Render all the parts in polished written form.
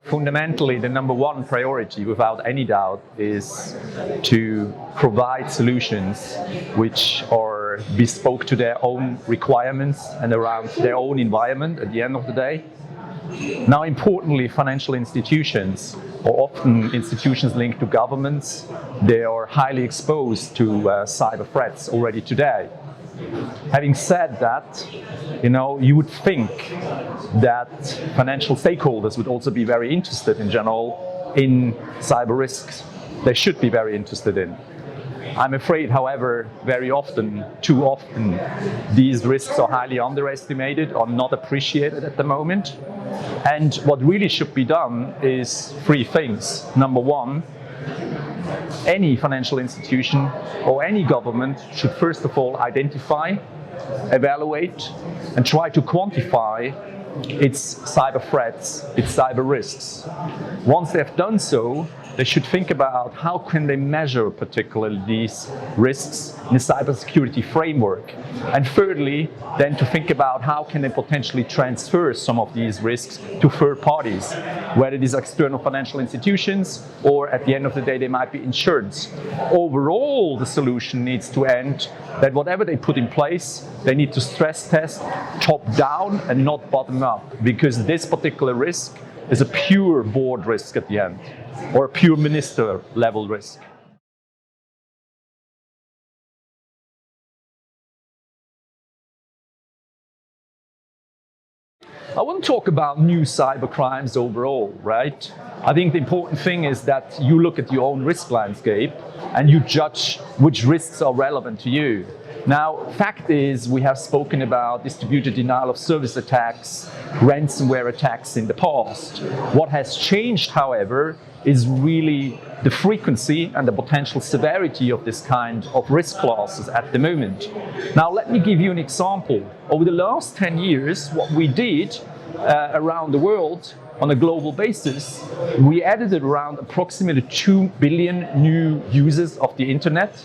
Fundamentally, the number one priority, without any doubt, is to provide solutions which are bespoke to their own requirements and around their own environment at the end of the day. Now, importantly, financial institutions, or often institutions linked to governments, they are highly exposed to cyber threats already today. Having said that, you would think that financial stakeholders would also be very interested in general in cyber risks. They should be very interested in. I'm afraid, however, too often, these risks are highly underestimated or not appreciated at the moment. And what really should be done is three things. Number one, any financial institution or any government should first of all identify, evaluate, and try to quantify its cyber threats, its cyber risks. Once they have done so, they should think about how can they measure particularly these risks in a cybersecurity framework. And thirdly, then to think about how can they potentially transfer some of these risks to third parties, whether it is external financial institutions or at the end of the day they might be insurance. Overall, the solution needs to end that whatever they put in place, they need to stress test top down and not bottom up, because this particular risk is a pure board risk at the end, or a pure minister level risk. I want to talk about new cyber crimes overall, right? I think the important thing is that you look at your own risk landscape and you judge which risks are relevant to you. Now, fact is, we have spoken about distributed denial of service attacks, ransomware attacks in the past. What has changed, however, is really the frequency and the potential severity of this kind of risk classes at the moment. Now, let me give you an example. Over the last 10 years, what we did around the world on a global basis, we added around approximately 2 billion new users of the internet.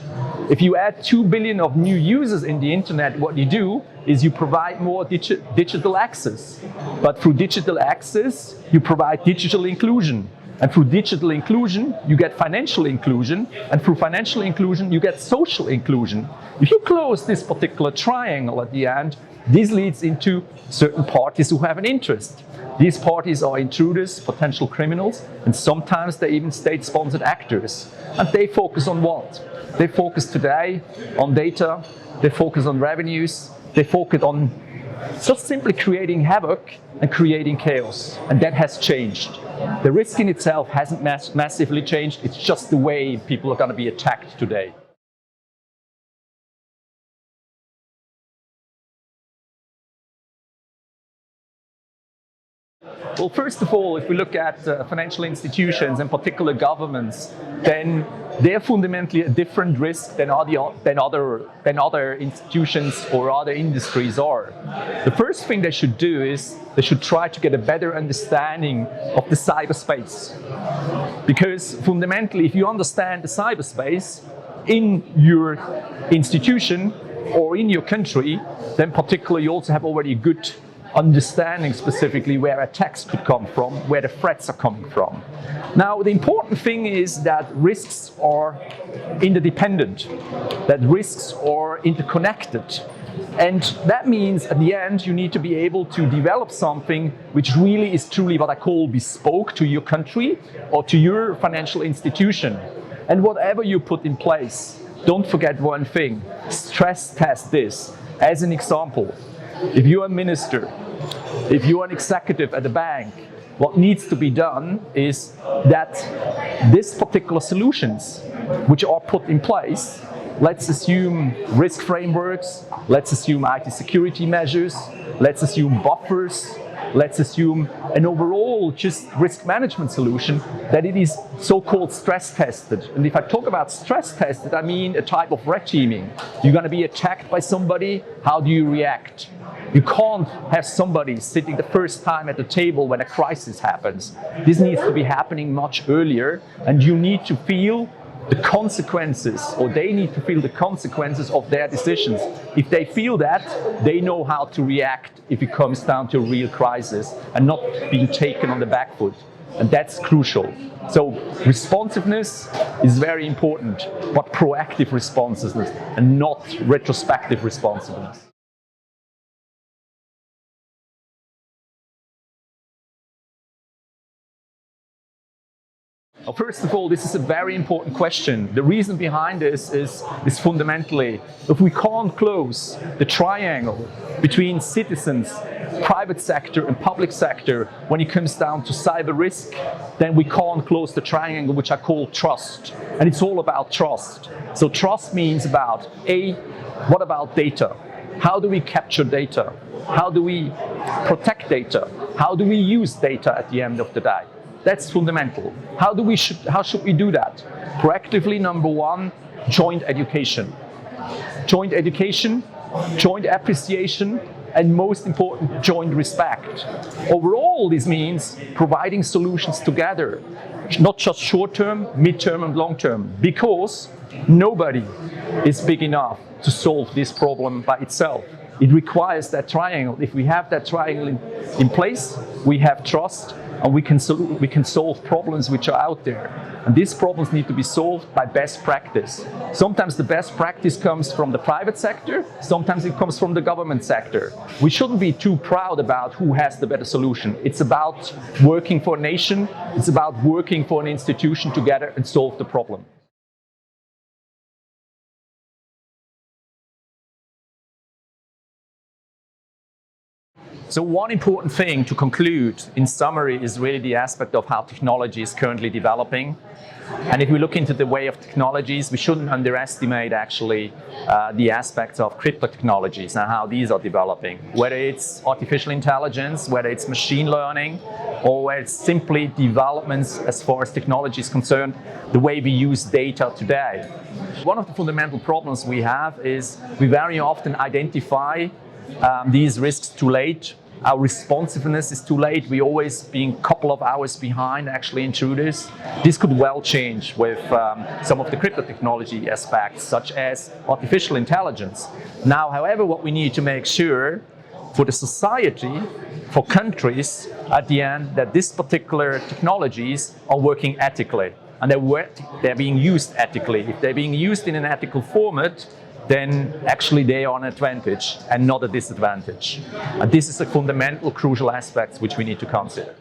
If you add 2 billion of new users in the internet, what you do is you provide more digital access. But through digital access, you provide digital inclusion. And through digital inclusion, you get financial inclusion. And through financial inclusion, you get social inclusion. If you close this particular triangle at the end, this leads into certain parties who have an interest. These parties are intruders, potential criminals, and sometimes they're even state-sponsored actors. And they focus on what? They focus today on data, they focus on revenues, they focus on just simply creating havoc and creating chaos. And that has changed. The risk in itself hasn't massively changed, it's just the way people are going to be attacked today. Well, first of all, if we look at financial institutions, in particular governments, then they're fundamentally a different risk than other institutions or other industries are. The first thing they should do is they should try to get a better understanding of the cyberspace. Because fundamentally, if you understand the cyberspace in your institution or in your country, then particularly you also have already a good understanding specifically where attacks could come from, where the threats are coming from. Now, the important thing is that risks are interdependent, that risks are interconnected. And that means at the end, you need to be able to develop something which really is truly what I call bespoke to your country or to your financial institution. And whatever you put in place, don't forget one thing, stress test this. As an example, if you're a minister, if you're an executive at a bank, what needs to be done is that these particular solutions which are put in place, let's assume risk frameworks, let's assume IT security measures, let's assume buffers, let's assume an overall just risk management solution, that it is so-called stress tested. And if I talk about stress tested, I mean a type of red teaming. You're going to be attacked by somebody, how do you react? You can't have somebody sitting the first time at the table when a crisis happens. This needs to be happening much earlier, and you need to feel the consequences, or they need to feel the consequences of their decisions. If they feel that, they know how to react if it comes down to a real crisis and not being taken on the back foot. and that's crucial. So responsiveness is very important, but proactive responsiveness and not retrospective responsiveness. Well, first of all, this is a very important question. The reason behind this is fundamentally, if we can't close the triangle between citizens, private sector and public sector when it comes down to cyber risk, then we can't close the triangle which I call trust. And it's all about trust. So trust means about what about data? How do we capture data? How do we protect data? How do we use data at the end of the day? That's fundamental. How should we do that? Proactively, number one, joint education. Joint education, joint appreciation, and most important, joint respect. Overall, this means providing solutions together, not just short-term, mid-term, and long-term, because nobody is big enough to solve this problem by itself. It requires that triangle. If we have that triangle in place, we have trust, and we can solve problems which are out there. And these problems need to be solved by best practice. Sometimes the best practice comes from the private sector, sometimes it comes from the government sector. We shouldn't be too proud about who has the better solution. It's about working for a nation, it's about working for an institution together and solve the problem. So one important thing to conclude in summary is really the aspect of how technology is currently developing. And if we look into the way of technologies, we shouldn't underestimate actually the aspects of crypto technologies and how these are developing. Whether it's artificial intelligence, whether it's machine learning, or whether it's simply developments as far as technology is concerned, the way we use data today. One of the fundamental problems we have is we very often identify these risks too late. Our responsiveness is too late. We always being a couple of hours behind actually intruders. This could well change with some of the crypto technology aspects, such as artificial intelligence. Now, however, what we need to make sure for the society, for countries, at the end, that these particular technologies are working ethically and they're being used ethically. If they're being used in an ethical format, then actually they are an advantage and not a disadvantage. And this is a fundamental, crucial aspect which we need to consider.